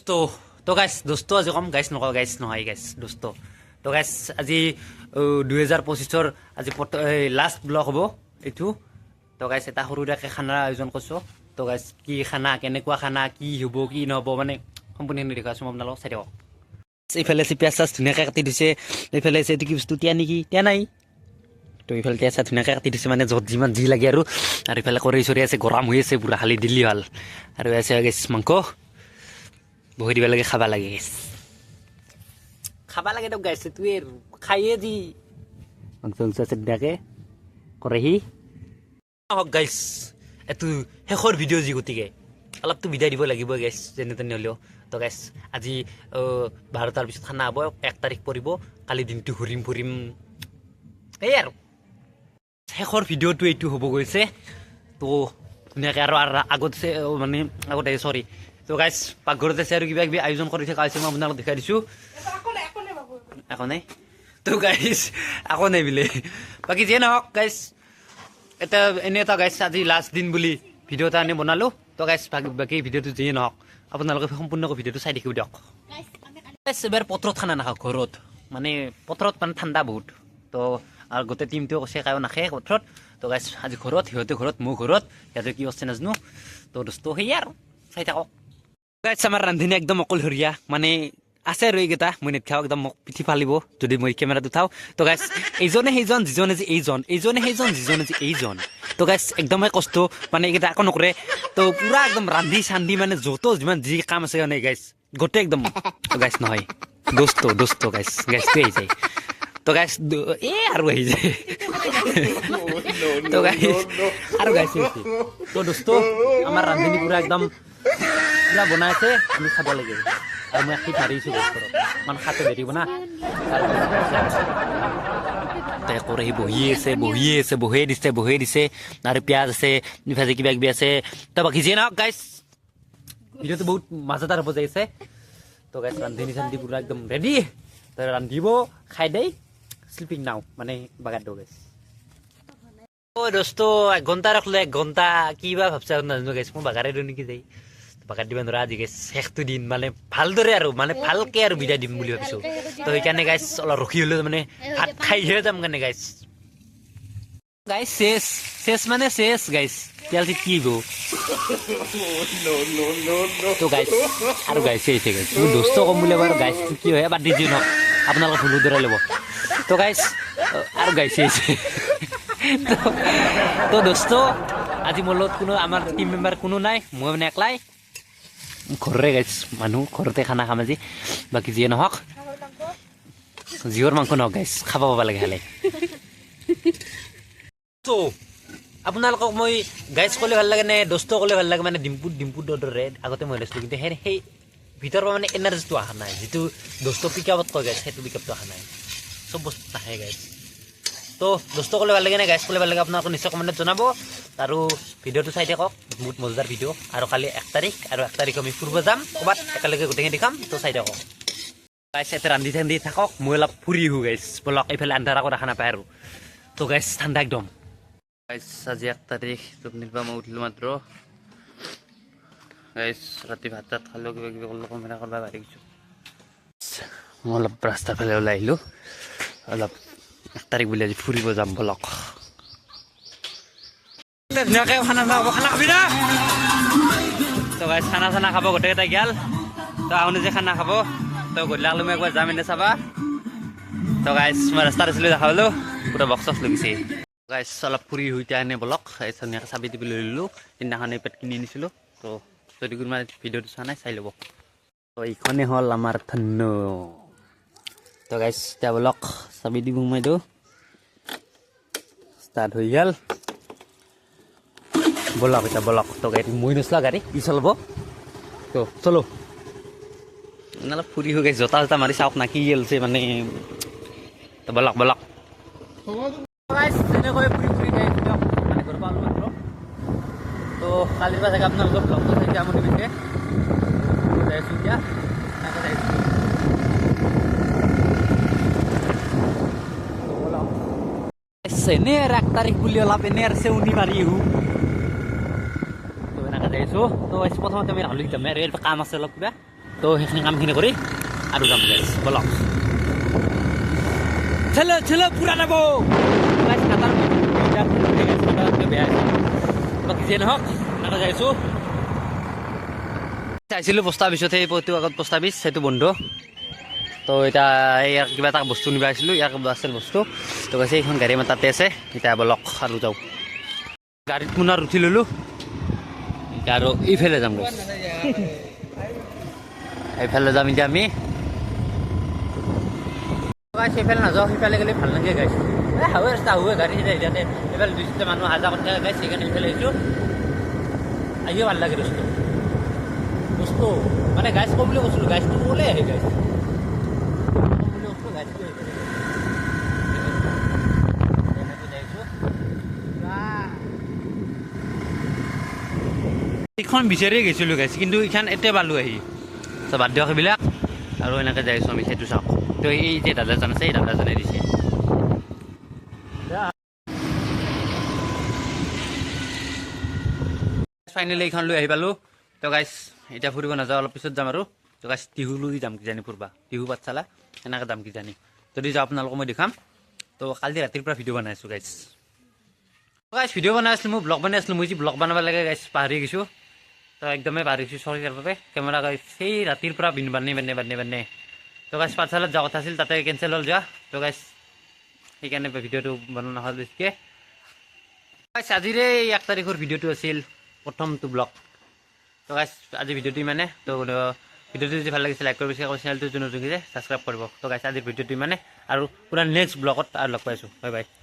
তো তো গাইছ দোস্ত আজি কম গাইছ নকওঁ গাইছ নহয় গাইছ দোস্ত তো গাইছ আজি 2025 আজি লাষ্ট ব্লগ হ'ব এইটো তো গাইছ এটা সৰুকৈ খানাৰ আয়োজন কৰিছোঁ তো গাইছ কি খানা কেনেকুৱা খানা কি হ'ব কি নহ'ব মানে সম্পূৰ্ণখিনি দেখুৱাইছোঁ মই আপোনালোকক চাই দিয়ক এইফালে আছে পিঁয়াজ ধুনীয়াকৈ কাটি দিছে এইফালে আছে এইটো কি বস্তু তিয়া নেকি তিয়া নাই তো এইফালে তিয়া চাহ ধুনীয়াকৈ কাটি দিছে মানে য'ত যিমান যি লাগে আৰু এইফালে কৰি চৰি আছে গৰম হৈ আছে পুৰা খালি দিল্লী ভাল আৰু আছে গাইছ মাংস বহি দিব লাগে খাবা লাগে খাবা লাগে তো গাইছে তুই খাইয়ে দি মাংস আছে ধুনীয়াকৈ কৰেহি হওক গাইছ এইটো শেষৰ ভিডিঅ' যি গতিকে অলপতো বিদায় দিব লাগিব গাইছ যেনে তেনে হ'লেও তো গাইছ আজি 12টাৰ পিছত খানা হ'ব 1 তাৰিখ পৰিব কালি দিনটো ঘূৰিম ফুৰিম এই আৰু শেষৰ ভিডিঅ'টো এইটো হ'ব গৈছে তো ধুনীয়াকৈ আৰু আগতে মানে আগতে চৰি তো গাইছ পাকঘৰত আছে আৰু কিবা কিবি আয়োজন কৰি থকা হৈছে মই আপোনালোকক দেখাই দিছোঁ একো নাই তো গাইছ একো নাই বোলে বাকী যিয়ে নহওক গাইছ এটা এনে এটা গাইছ আজি লাষ্ট দিন বুলি ভিডিঅ' এটা আনি বনালোঁ তো গাইছ বাকী ভিডিঅ'টো যিয়ে নহওক আপোনালোকে সম্পূৰ্ণকৈ ভিডিঅ'টো চাই দেখিব দিয়ক গাইছ এবাৰ পথাৰত খানা নাখাওঁ ঘৰত মানে পথাৰত মানে ঠাণ্ডা বহুত তো আৰু গোটেই টিমটোৱে কৈছে কায়ো নাখায় পথাৰত তো গাইছ আজি ঘৰত সিহঁতে ঘৰত মোৰ ঘৰত সিহঁতে কি কৰিছে নাজানো তো দোস্ত সেয়ে আৰু চাই থাকক গাইছ আমাৰ ৰান্ধনি একদম অকলশৰীয়া মানে আছে আৰু এইকেইটা মই নেখাওঁ একদম মোক পিঠি ফালিব যদি মই কেমেৰাত উঠাওঁ তো গাইছ এইজনে সেইজন যিজনে যে এইজন এইজনে সেইজন যিজনে যে এইজন তো গাইছ একদমে কষ্ট মানে এইকেইটা একো নকৰে তো পুৰা একদম ৰান্ধি চান্ধি মানে য'ত যিমান যি কাম আছে মানে গাইছ গোটেই একদম গাইছ নহয় দোস্ত গাইছ গাইছটো আহি যায় তো গাইছ আৰু আহি যায় তো গাইছ আৰু গাইছ তো দোস্ত আমাৰ ৰান্ধনি পুৰা একদম পুৰা বনাইছে আমি খাব লাগে আৰু মই আহি মাৰিছোঁ ঘৰত মানে খাতে ধৰিব না তাই কৰে সি বহিয়ে দিছে আৰু পিঁয়াজ আছে ইফালে কিবা কিবি আছে তো বাকী যিয়ে নহওক গাইছ ভিডিঅ'টো বহুত মজাদাৰ হ'ব যাইছে তো গাইছ ৰান্ধনি চান্ধি পুৰা একদম ৰেডি তো ৰান্ধিব খাই দেই স্লিপিং নাও মানে বাগাত দিওঁ গাইছ অ' দোস্ত 1 ঘণ্টা ৰাখলে 1 ঘণ্টা কিবা ভাবছা নাজানো গাইছ মই বাগাৰে দিওঁ নেকি যাই বাগাত দিব নোৱাৰা আজি গাইছ শেষটো দিন মানে ভালদৰে আৰু মানে ভালকৈ আৰু বিদায় দিম বুলি ভাবিছোঁ তো সেইকাৰণে গাইছ অলপ ৰখি হ'লেও মানে ভাত খাইহে যাম কাৰণে গাইছ শেষ মানে শেষ গাইছ তেতিয়াহ'লে কি হ'ব তো গাইছ আৰু গাইছে আহিছে গাইছ মোৰ দোস্ত ক'ম বুলি বাৰু গাইছটো কি হয় বাদ দি দিওঁ নহওক আপোনালোকে ভুল ধৰাই ল'ব তো গাইছ আৰু গাইছে আহিছে তো দোস্ত আজি মোৰ লগত কোনো আমাৰ টিম মেম্বাৰ কোনো নাই মই মানে একলাই ঘৰৰে গাইছ মানুহ ঘৰতে খানা খাম আজি বাকী যিয়ে নহওক জীয়ৰ মাংস নহওক গাইছ খাব পাব লাগে খালে তো আপোনালোকক মই গাইছ ক'লে ভাল লাগে নে দোস্ত ক'লে ভাল লাগে মানে ডিম্পুৰ দৰে আগতে মই লৈছিলোঁ কিন্তু সেই ভিতৰৰ পৰা মানে এনাৰ্জিটো অহা নাই যিটো দোস্ত পিকআপত কয় গাইছ সেইটো পিকআপটো অহা নাই চব বস্তু নাহে গাইছ তো দোস্ত ক'লে ভাল লাগে নে গাইছ ক'লে ভাল লাগে আপোনালোকে নিশ্চয় কমেণ্টত জনাব আৰু ভিডিঅ'টো চাই থাকক বহুত মজাদাৰ ভিডিঅ' আৰু কালি 1 তাৰিখ আৰু 1 তাৰিখ আমি ফুৰিব যাম ক'ৰবাত একেলগে গোটেইখিনি দেখাম তো চাই থাকক গাইছ ইয়াতে ৰান্ধি থাকক মই অলপ ফুৰি আহোঁ গাইছ বলক এইফালে আন্ধাৰ আকৌ দেখা নাপায় আৰু তো গাইছ ঠাণ্ডা একদম গাইছ আজি 1 তাৰিখ টোপনিৰ পৰা মই উঠিলোঁ মাত্ৰ গাইছ ৰাতি ভাত চাত খালোঁ কিবা কিবি কৰিলোঁ কমেৰা কৰিব পাৰি গৈছোঁ মই অলপ ৰাস্তাৰ ফালে ওলাই আহিলোঁ অলপ 1 তাৰিখ বুলি আজি ফুৰিব যাম বলক ধুনীয়াকৈ খানা খাবি না তো গাইছ খানা খাব গোটেইকেইটা গেল তো আহোঁ যে খানা খাব তো গধূলি আলো মই একবাৰ যাম এনে চাবা তো গাইছ মই ৰাস্তাত আছিলোঁ দেখা পালোঁ পুৰা বক্স চক্স লাগিছে গাইছ অলপ ফুৰি শুইতে আনে বলক ধুনীয়াকৈ চাবি টিপি লৈ ল'লোঁ সেইদিনাখন পেট কিনি আনিছিলোঁ তো যদি কোনোবা ভিডিঅ'টো চোৱা নাই চাই ল'ব তো এইখনেই হ'ল আমাৰ ধন্য তো গাইছ এতিয়া বলক চাবি দিব মই দিওঁ ষ্টাৰ্ট হৈ গ'ল বলক এতিয়া বলক তো গাড়ী মই নচলা গাড়ী ই চলাব তো চলো অলপ ফুৰি হৈ গাইছ জোতা জোতা মাৰি চাওক না কি গেলছে মানে তো বলক তেনেকৈ ফুৰি গাইছ দিয়ক মানে ঘৰ পালোঁ মাত্ৰ তো কালিৰ পৰা চাগে আপোনালোকৰ ব্লগটো চাই আমনি হৈছে যাইছোঁ এতিয়া এনে 1 তাৰিখ বুলি অলপ এনে আৰু চেউনি মাৰি আহোঁ তো এনেকৈ যাইছোঁ তো প্ৰথমতে আমি ৰাহুল যাম আৰু কাম আছে অলপ কিবা তো সেইখিনি কামখিনি কৰি আৰু যাম গাইছ বলক চলো চলো পুৰা যাব গাইছ কাটাৰ বেয়া বাকী যিয়ে নহওক এনেকৈ যাইছোঁ চাইছিলোঁ পোষ্ট অফিচত সেই পইটো আগত পোষ্ট অফিচ সেইটো বন্ধ তো এতিয়া ইয়াৰ কিবা এটা বস্তু নিব আহিছিলোঁ ইয়াৰ আছিল বস্তু তো কৈছে এইখন গাড়ী আমাৰ তাতে আছে এতিয়া বলক আৰু যাওঁ গাড়ীত পুনৰ উঠি ল'লোঁ এতিয়া আৰু ইফালে যাম গাইছ এইফালে যাম এতিয়া আমি গাইছ সেইফালে নাযাওঁ সেইফালে গ'লে ভাল লাগে গাইছ এই হাৱে ৰাস্তা হাৱে গাড়ী ইয়াতে এইফালে 200টা মানুহ আহা যোৱা কৰি থাকে গাইছ সেইকাৰণে সেইফালে আহিছোঁ আহিও ভাল লাগে বস্তু মানে গাইছ কম বুলি কৈছিলোঁ গাইছটো ক'লে আহে গাইছ এইখন বিচাৰিয়ে গৈছিলোঁ গাইছ কিন্তু এইখন এতিয়া পালোঁ আহি চ' বাদ দিয়ক সেইবিলাক আৰু এনেকৈ যাইছোঁ আমি সেইটো চাওঁ তো এই যে দাদাজন আছে এই দাদাজনে দিছে ফাইনেলি এইখন লৈ আহি পালোঁ তো গাইছ এতিয়া ফুৰিব নাযাওঁ অলপ পিছত যাম আৰু তো গাইছ টিহু লৈ যাম কিজানি ফুৰবা টিহু পাঠশালা এনেকৈ যাম কিজানি যদি যাওঁ আপোনালোকক মই দেখাম তো কালি ৰাতিৰ পৰা ভিডিঅ' বনাই আছোঁ গাইছ গাইছ ভিডিঅ' বনাই আছিলোঁ মই ব্লগ বনাই আছিলোঁ মই যি ব্লগ বনাব লাগে গাইছ পাহৰি গৈছোঁ তো একদমেই পাহৰিছোঁ চৰি ইয়াৰ বাবে কেমেৰা গাইছ সেই ৰাতিৰ পৰা বানে তো গাইছ পাঠশালাত যোৱা কথা আছিল তাতে কেঞ্চেল হ'ল যোৱা তো গাইছ সেইকাৰণে ভিডিঅ'টো বনোৱা নহ'ল বেছিকৈ গাইছ আজিৰে 1 তাৰিখৰ ভিডিঅ'টো আছিল প্ৰথমটো ব্লগ তো গাইছ আজি ভিডিঅ'টো ইমানে তো ভিডিঅ'টো যদি ভাল লাগিছে লাইক কৰিব চেনেলটো যোন নতুন ছাবস্ক্ৰাইব কৰিব তো গাইছ আজিৰ ভিডিঅ'টো ইমানে আৰু পুৰা নেক্সট ব্লগত আৰু লগ পাইছোঁ বাই বাই